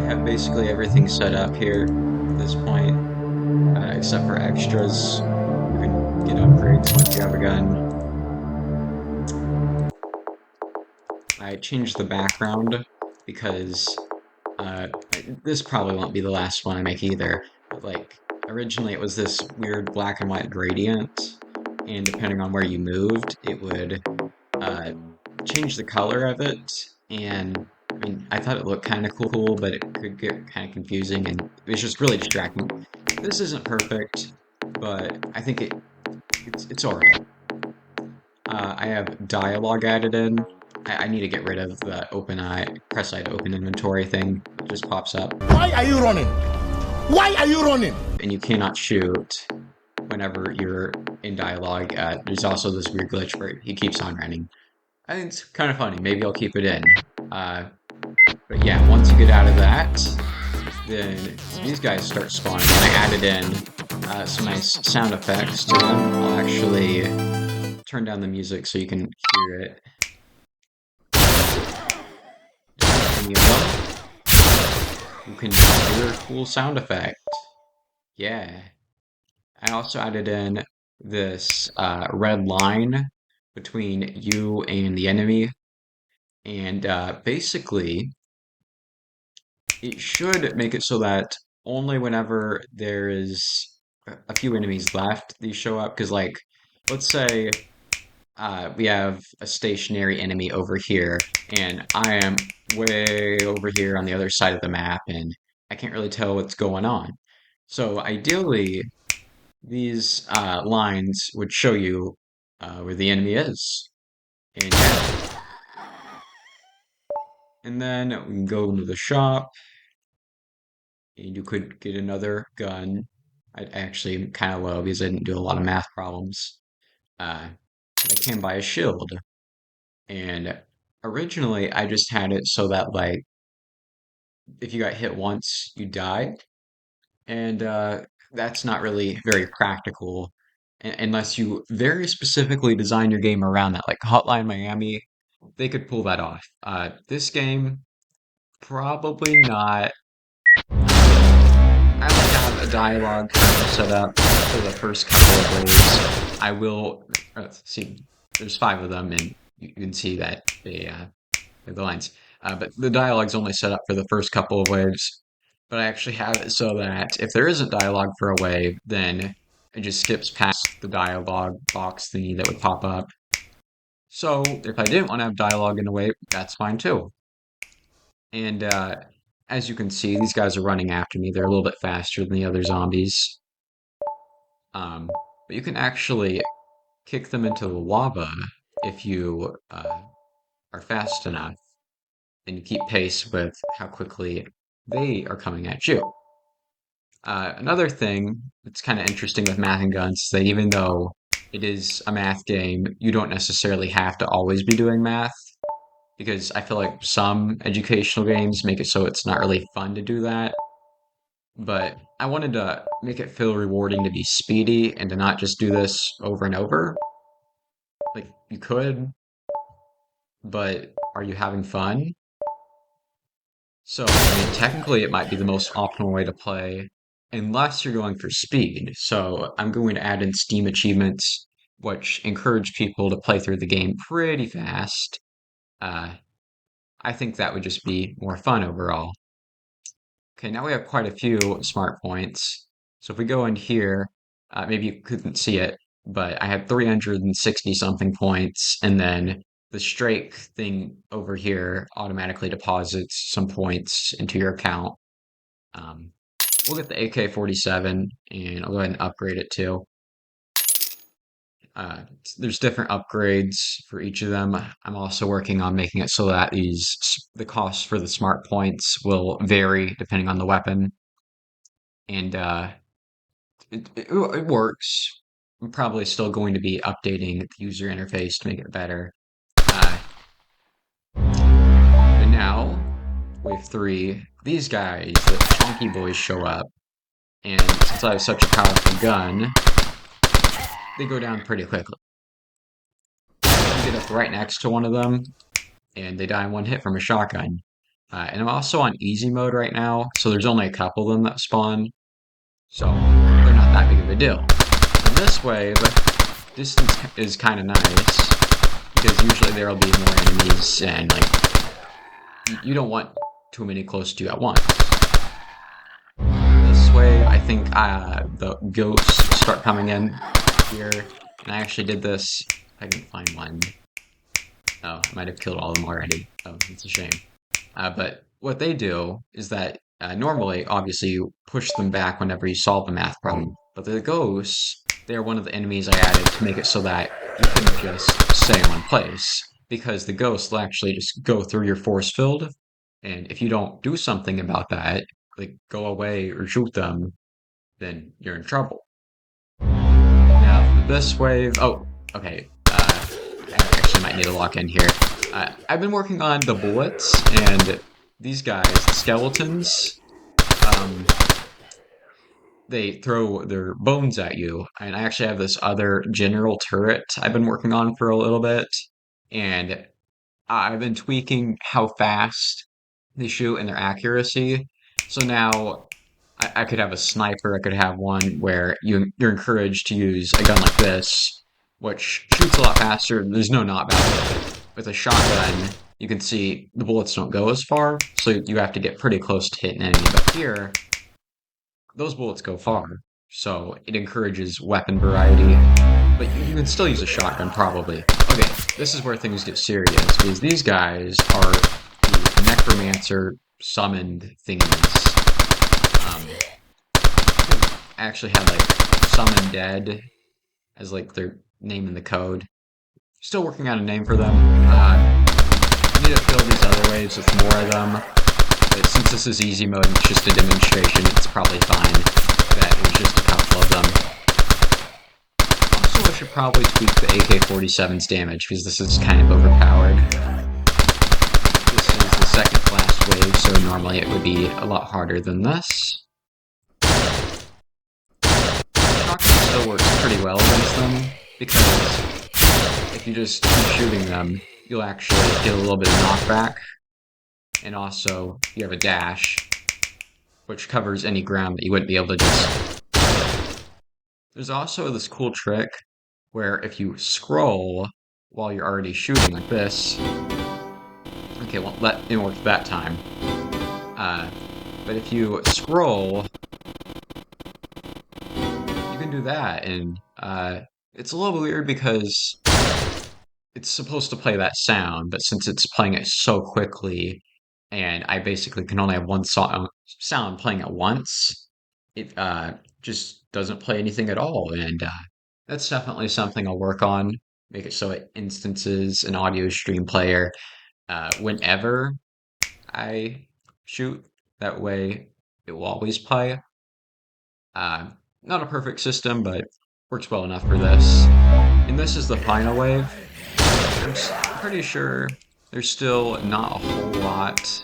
have basically everything set up here at this point, except for extras. You can get upgrades once you have a gun. I changed the background because uh, this probably won't be the last one I make either. But like originally, it was this weird black and white gradient, and depending on where you moved, it would uh, change the color of it. And I mean, I thought it looked kind of cool, but it could get kind of confusing, and it was just really distracting. This isn't perfect, but I think it's all right. I have dialogue added in. I need to get rid of the press I to open inventory thing. It just pops up, Why are you running? Why are you running? and you cannot shoot whenever you're in dialogue. There's also this weird glitch where he keeps on running. I think it's kind of funny. Maybe I'll keep it in. Uh, but yeah, once you get out of that, then these guys start spawning. And I added in some nice sound effects to them. I'll actually turn down the music so you can hear it. Any of them, you can hear a cool sound effect. Yeah. I also added in this red line between you and the enemy. And basically, it should make it so that only whenever there is a few enemies left, these show up. Because, like, let's say we have a stationary enemy over here, and I am way over here on the other side of the map, and I can't really tell what's going on. So ideally, these lines would show you where the enemy is. And yeah, and then we can go into the shop, and you could get another gun. I actually am kind of low because I didn't do a lot of math problems. But I can buy a shield. And originally, I just had it so that, like, if you got hit once, you died. And that's not really very practical unless you very specifically design your game around that. Like Hotline Miami, they could pull that off. This game, probably not. I only have a dialogue currently set up for the first couple of waves. I will see. There's five of them, and you can see that the lines. But the dialogue's only set up for the first couple of waves. But I actually have it so that if there isn't dialogue for a wave, then it just skips past the dialogue box thingy that would pop up. So if I didn't want to have dialogue in a wave, that's fine too. And as you can see, these guys are running after me. They're a little bit faster than the other zombies. But you can actually kick them into the lava if you are fast enough and you keep pace with how quickly they are coming at you. Another thing that's kind of interesting with math and guns is that even though it is a math game, you don't necessarily have to always be doing math because I feel like some educational games make it so it's not really fun to do that. But I wanted to make it feel rewarding to be speedy and to not just do this over and over. Like, you could, but are you having fun? So, I mean, technically, it might be the most optimal way to play, unless you're going for speed. So, I'm going to add in Steam achievements, which encourage people to play through the game pretty fast. Uh, I think that would just be more fun overall. Okay, now we have quite a few smart points. So, if we go in here, maybe you couldn't see it, but I had 360 something points, and then the strike thing over here automatically deposits some points into your account. Um, we'll get the AK-47, and I'll go ahead and upgrade it too. Uh, there's different upgrades for each of them. I'm also working on making it so that the costs for the smart points will vary depending on the weapon, and it works. I'm probably still going to be updating the user interface to make it better. Uh, but now, wave three, these guys, the chunky boys, show up, and since I have such a powerful gun, they go down pretty quickly. You get up right next to one of them, and they die in one hit from a shotgun. And I'm also on easy mode right now, so there's only a couple of them that spawn, so they're not that big of a deal. In this wave, distance is kind of nice, because usually there will be more enemies, and like you don't want too many close to you at once. This way, I think the ghosts start coming in here, and I actually did this. I can find one. Oh, I might have killed all of them already. Oh, it's a shame. But what they do is that normally, obviously, you push them back whenever you solve a math problem. But the ghosts, they're one of the enemies I added to make it so that you couldn't just stay in one place. Because the ghosts will actually just go through your force field. And if you don't do something about that, like go away or shoot them, then you're in trouble. Now, this wave. Oh, okay. I actually might need to lock in here. I've been working on the bullets, and these guys, the skeletons, um, they throw their bones at you. And I actually have this other general turret I've been working on for a little bit, and I've been tweaking how fast they shoot and their accuracy. So now I could have a sniper. I could have one where you're encouraged to use a gun like this, which shoots a lot faster. There's no knockback. With a shotgun, you can see the bullets don't go as far, so you have to get pretty close to hit an enemy. But here, those bullets go far, so it encourages weapon variety. But you can still use a shotgun, probably. Okay, this is where things get serious, because these guys are the necromancer summoned thingies. Actually had like summon dead as like their name in the code. Still working on a name for them. I need to fill these other waves with more of them, but since this is easy mode and it's just a demonstration, it's probably fine that it was just a couple of them. Also, I should probably tweak the AK-47's damage, because this is kind of overpowered. This is the second last wave, so normally it would be a lot harder than this. Shotgun still works pretty well against them, because if you just keep shooting them, you'll actually get a little bit of knockback. And also, you have a dash, which covers any ground that you wouldn't be able to just... There's also this cool trick where if you scroll while you're already shooting like this... Okay, well, that didn't work that time. But if you scroll, you can do that, and it's a little weird because it's supposed to play that sound, but since it's playing it so quickly, and I basically can only have one sound playing at once, it just doesn't play anything at all, and that's definitely something I'll work on. Make it so it instances an audio stream player whenever I shoot. That way, it will always play. Uh, Not a perfect system, but works well enough for this. And this is the final wave. I'm pretty sure there's still not a whole lot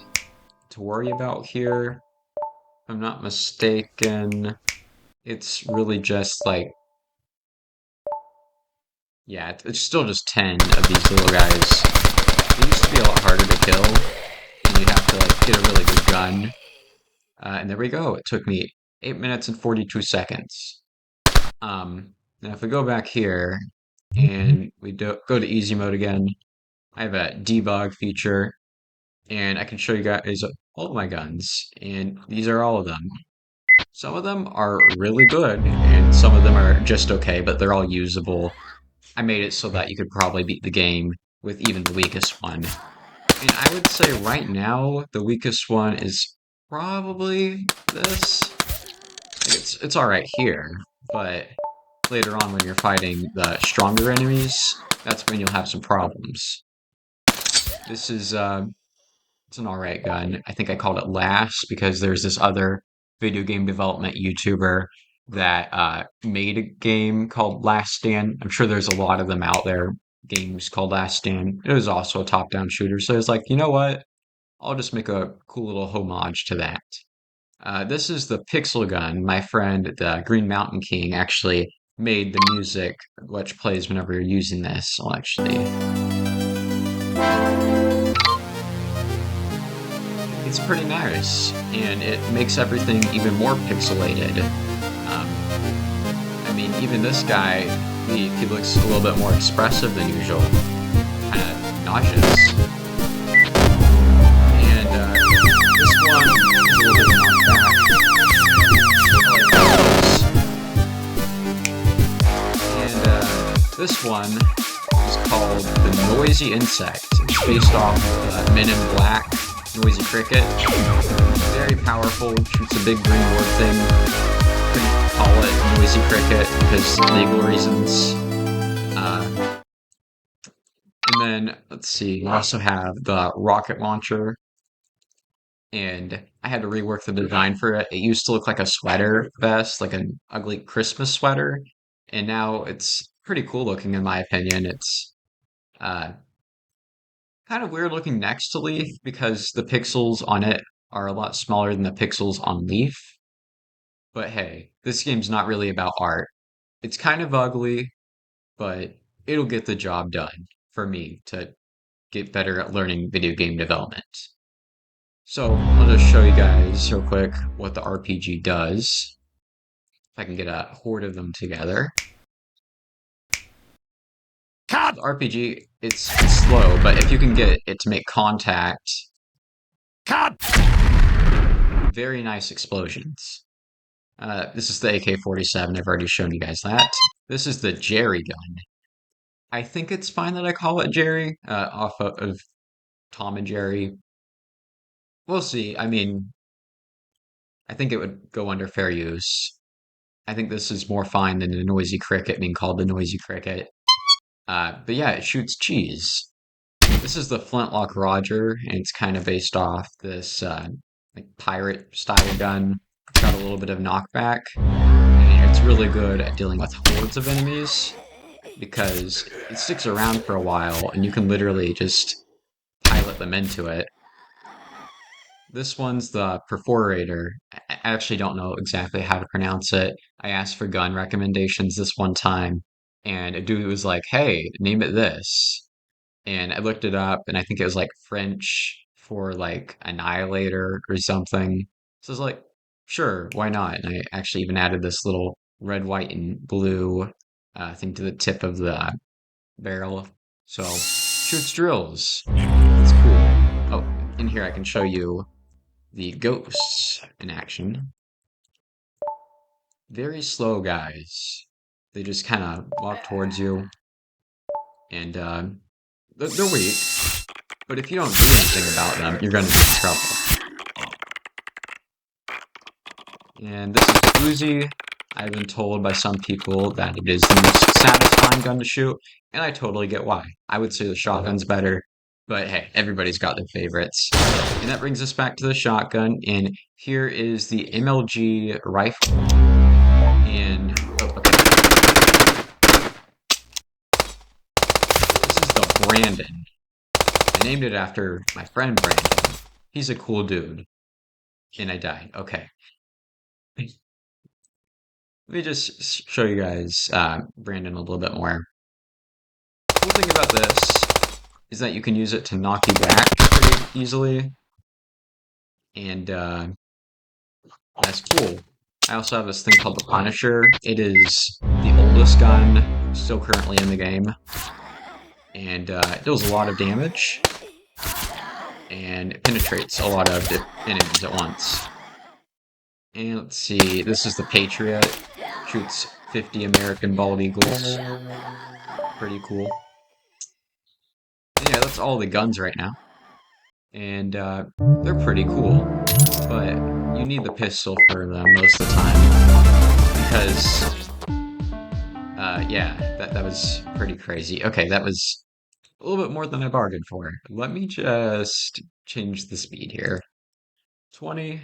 to worry about here. If I'm not mistaken, it's really just like, yeah, it's still just 10 of these little guys. They used to be a lot harder to kill, and you'd have to like get a really good gun. And there we go. It took me 8 minutes and 42 seconds. Now if we go back here and we go to easy mode again, I have a debug feature, and I can show you guys all of my guns, and these are all of them. Some of them are really good, and some of them are just okay, but they're all usable. I made it so that you could probably beat the game with even the weakest one. And I would say right now, the weakest one is probably this. Like it's alright here, but later on when you're fighting the stronger enemies, that's when you'll have some problems. This is it's an alright gun. I think I called it Last because there's this other video game development YouTuber that made a game called Last Stand. I'm sure there's a lot of them out there, games called Last Stand. It was also a top-down shooter, so it's like, you know what? I'll just make a cool little homage to that. This is the Pixel Gun. My friend, the Green Mountain King, actually made the music which plays whenever you're using this. I'll actually it's pretty nice, and it makes everything even more pixelated. I mean, even this guy, he looks a little bit more expressive than usual, kind of nauseous. And this one is a little bit knockback. And this one is called the Noisy Insect. It's based off Men in Black, Noisy Cricket. Very powerful, shoots a big green orb thing. Couldn't call it Noisy Cricket because legal reasons. And then, let's see, we also have the rocket launcher. And I had to rework the design for it. It used to look like a sweater vest, like an ugly Christmas sweater. And now it's pretty cool looking, in my opinion. It's uh, kind of weird looking next to Leaf because the pixels on it are a lot smaller than the pixels on Leaf. But hey, this game's not really about art. It's kind of ugly, but it'll get the job done for me to get better at learning video game development. So I'll just show you guys real quick what the RPG does. If I can get a horde of them together. Cut! The RPG, it's slow, but if you can get it to make contact, Cut! very nice explosions. This is the AK-47. I've already shown you guys that. This is the Jerry gun. I think it's fine that I call it Jerry, off of Tom and Jerry. We'll see. I mean, I think it would go under fair use. I think this is more fine than the Noisy Cricket being called the Noisy Cricket. But yeah, it shoots cheese. This is the Flintlock Roger, and it's kind of based off this like pirate style gun. It's got a little bit of knockback, and it's really good at dealing with hordes of enemies because it sticks around for a while, and you can literally just pilot them into it. This one's the Perforator. I actually don't know exactly how to pronounce it. I asked for gun recommendations this one time, and a dude was like, "Hey, name it this." And I looked it up, and I think it was like French for like annihilator or something. So I was like, sure, why not? And I actually even added this little red, white, and blue thing to the tip of the barrel. So shoots drills. It's cool. Oh, in here I can show you the ghosts in action. Very slow guys. They just kind of walk towards you, and they're weak. But if you don't do anything about them, you're going to be in trouble. And this is Uzi. I've been told by some people that it is the most satisfying gun to shoot, and I totally get why. I would say the shotgun's better, but hey, everybody's got their favorites. And that brings us back to the shotgun, and here is the MLG rifle. And, oh, okay. This is the Brandon. I named it after my friend Brandon. He's a cool dude. And I died. Okay. Let me just show you guys Brandon a little bit more. Cool thing about this is that you can use it to knock you back pretty easily. And that's cool. I also have this thing called the Punisher. It is the oldest gun still currently in the game. And it deals a lot of damage. And it penetrates a lot of enemies at once. And let's see, this is the Patriot. Shoots 50 American bald eagles. Pretty cool. Yeah, that's all the guns right now. And they're pretty cool. But you need the pistol for them most of the time. Because, yeah, that was pretty crazy. Okay, that was a little bit more than I bargained for. Let me just change the speed here. 20.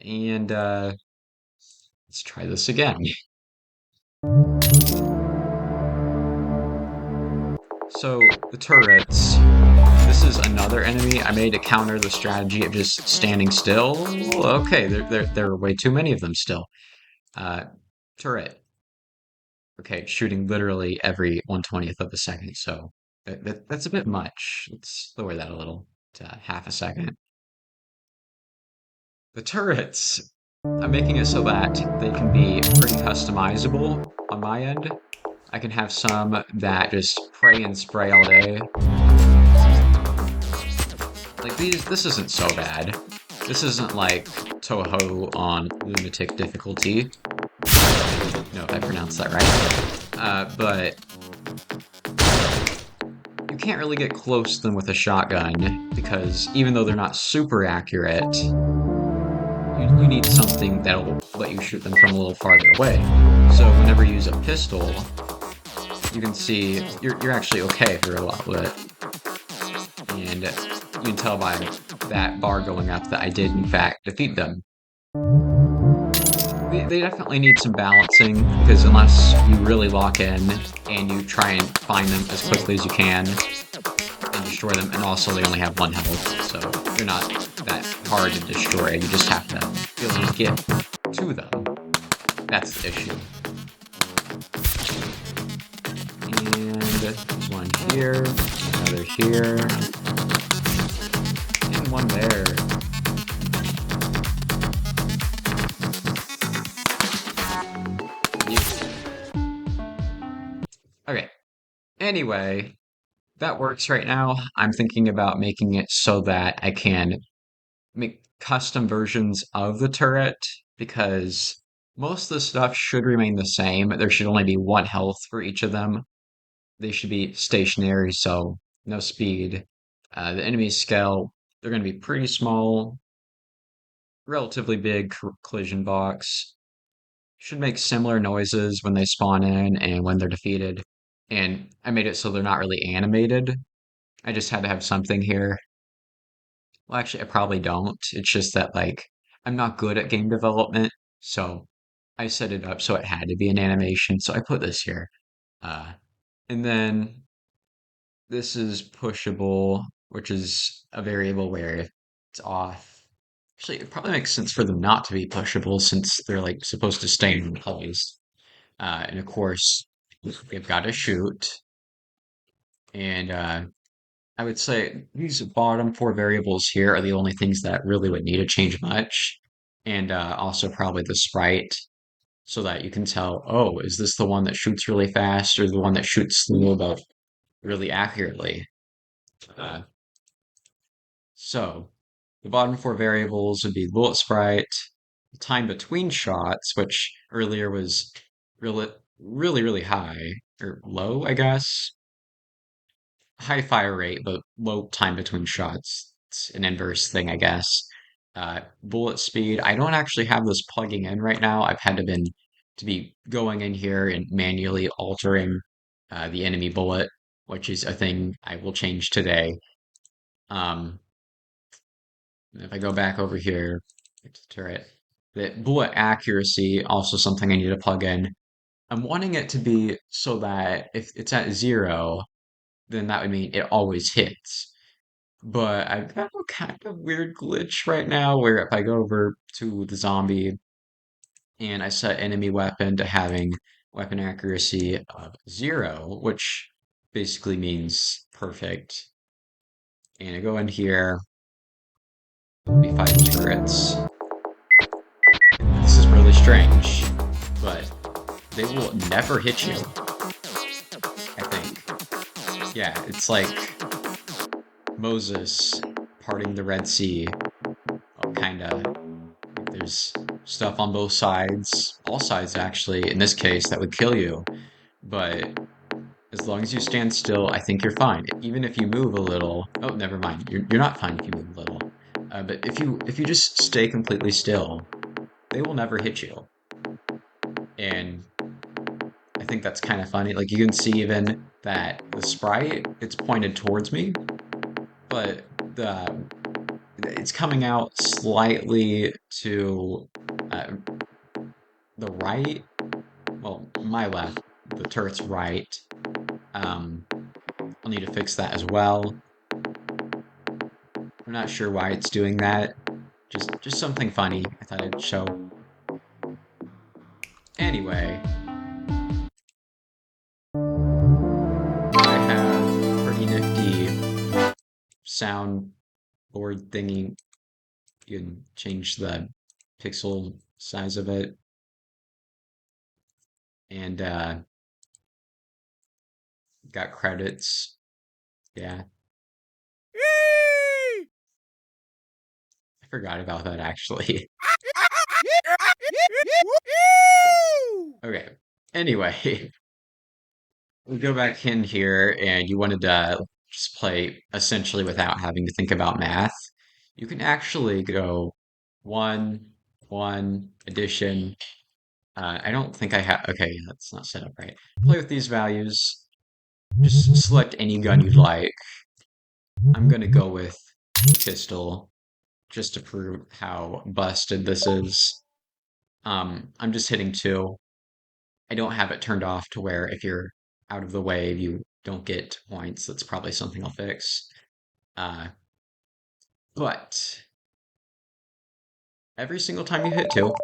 And let's try this again. So, the turrets. This is another enemy I made to counter the strategy of just standing still. Okay, there are way too many of them still. Uh, Turret. Okay, shooting literally every 1/20th of a second, so that's a bit much. Let's lower that a little to half a second. The turrets, I'm making it so that they can be pretty customizable on my end. I can have some that just pray and spray all day. Like this isn't so bad. This isn't like Toho on Lunatic difficulty. I don't know if I pronounced that right. But you can't really get close to them with a shotgun because even though they're not super accurate, you need something that'll let you shoot them from a little farther away. So whenever you use a pistol, you can see you're actually okay for a lot with it. And you can tell by that bar going up that I did in fact defeat them. They definitely need some balancing because unless you really lock in and you try and find them as quickly as you can and destroy them, and also they only have one health, so they're not that hard to destroy. You just have to be able to get to them. That's the issue. And there's one here, another here, and one there. Okay. Anyway, that works right now. I'm thinking about making it so that I can make custom versions of the turret because most of the stuff should remain the same. There should only be one health for each of them. They should be stationary, so no speed. The enemy scale, they're going to be pretty small, relatively big collision box. Should make similar noises when they spawn in and when they're defeated. And I made it so they're not really animated. I just had to have something here. Well, actually, I probably don't. It's just that, like, I'm not good at game development, so I set it up so it had to be an animation, so I put this here. Uh, and then this is pushable, which is a variable where it's off. Actually, it probably makes sense for them not to be pushable since they're like supposed to stay in place. And of course, we've got to shoot. And I would say these bottom four variables here are the only things that really would need to change much. And also probably the sprite so that you can tell, oh, is this the one that shoots really fast or the one that shoots slow but really accurately? Uh, so the bottom four variables would be bullet sprite, time between shots, which earlier was really, really high or low, I guess. High fire rate, but low time between shots. It's an inverse thing, I guess. Bullet speed. I don't actually have this plugging in right now. I've had to be going in here and manually altering the enemy bullet, which is a thing I will change today. Um, if I go back over here to the turret, the bullet accuracy also something I need to plug in. I'm wanting it to be so that if it's at 0, then that would mean it always hits. But I've got a kind of weird glitch right now where if I go over to the zombie and I set enemy weapon to having weapon accuracy of 0, which basically means perfect, and I go in here, there'll be 5 turrets. This is really strange, but they will never hit you, I think. Yeah, it's like Moses parting the Red Sea. Oh, kinda. There's stuff on both sides, all sides actually, in this case, that would kill you. But as long as you stand still, I think you're fine. Even if you move a little, oh, never mind. You're not fine if you move a little. But if you just stay completely still, they will never hit you. And I think that's kind of funny. Like you can see even that the sprite, it's pointed towards me, but it's coming out slightly to uh, the right. Well, my left, the turret's right. Um, I'll need to fix that as well. I'm not sure why it's doing that. Just something funny I thought I'd show. Anyway, I have a pretty nifty soundboard thingy You can change the pixel size of it. And got credits. Yeah, I forgot about that actually. Okay. Anyway, we go back in here and you wanted to just play essentially without having to think about math. You can actually go one, one, addition. I don't think I have. Okay, yeah, that's not set up right. Play with these values. Just select any gun you'd like. I'm gonna go with pistol just to prove how busted this is. I'm just hitting two. I don't have it turned off to where if you're out of the way, you don't get points. That's probably something I'll fix. Uh, but every single time you hit two,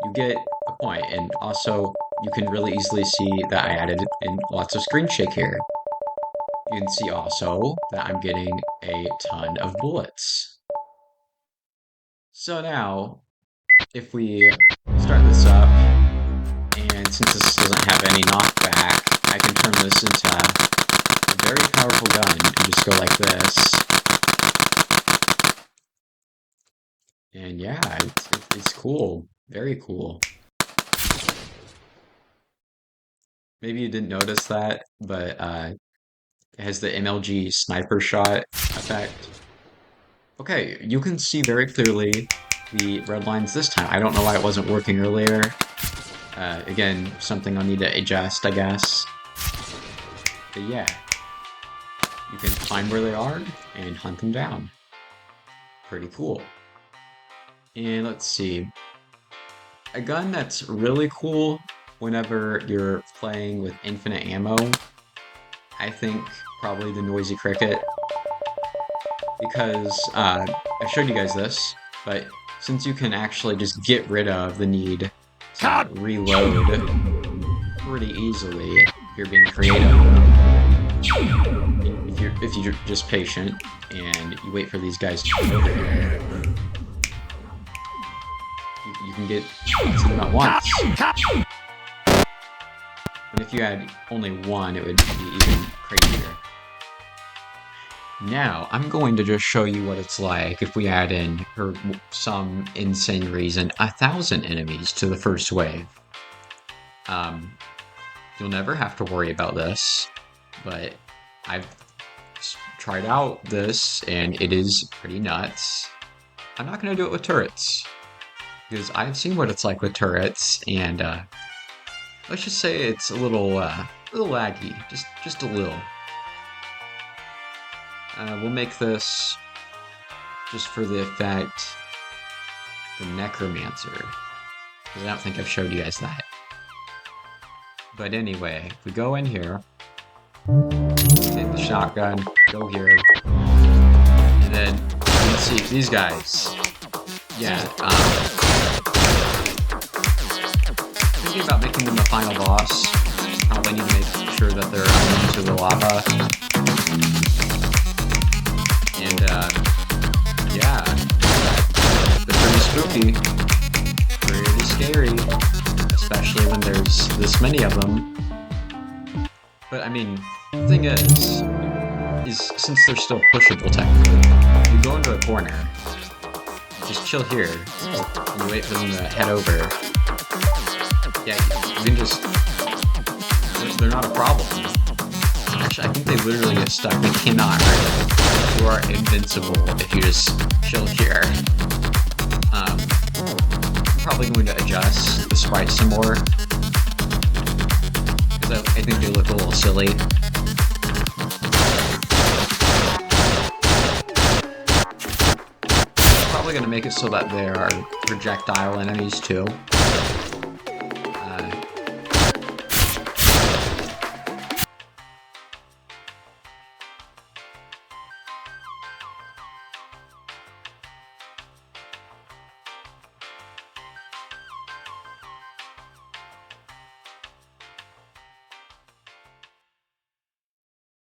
you get a point. And also, you can really easily see that I added in lots of screen shake here. You can see also that I'm getting a ton of bullets. So now, if we start this up, and since this doesn't have any knockback, I can turn this into a very powerful gun and just go like this. And yeah, it's cool. Very cool. Maybe you didn't notice that, but it has the MLG sniper shot effect. Okay, you can see very clearly the red lines this time. I don't know why it wasn't working earlier. Again, something I'll need to adjust, I guess. But yeah, you can find where they are and hunt them down. Pretty cool. And let's see. A gun that's really cool whenever you're playing with infinite ammo, I think probably the Noisy Cricket. Because I showed you guys this, but since you can actually just get rid of the need to reload pretty easily if you're being creative. If you're just patient and you wait for these guys to come over here, you can get lots of them at once. And if you had only one, it would be even crazier. Now, I'm going to just show you what it's like if we add in, for some insane reason, 1,000 enemies to the first wave. You'll never have to worry about this, but I've tried out this, and it is pretty nuts. I'm not going to do it with turrets, because I've seen what it's like with turrets, and let's just say it's a little laggy, just a little. We'll make this, just for the effect, the Necromancer, because I don't think I've showed you guys that. But anyway, if we go in here, take the shotgun, go here, and then you can see these guys. Yeah, thinking about making them the final boss. Probably need to make sure that they're immune to the lava. And yeah, they're pretty spooky, pretty scary, especially when there's this many of them. But I mean, the thing is since they're still pushable technically, you go into a corner, just chill here, and you wait for them to head over. Yeah, you can just, they're not a problem. Actually, I think they literally get stuck. They cannot hurt. You are invincible if you just chill here. I'm probably going to adjust the sprites some more, because I think they look a little silly. I'm probably going to make it so that there are projectile enemies too.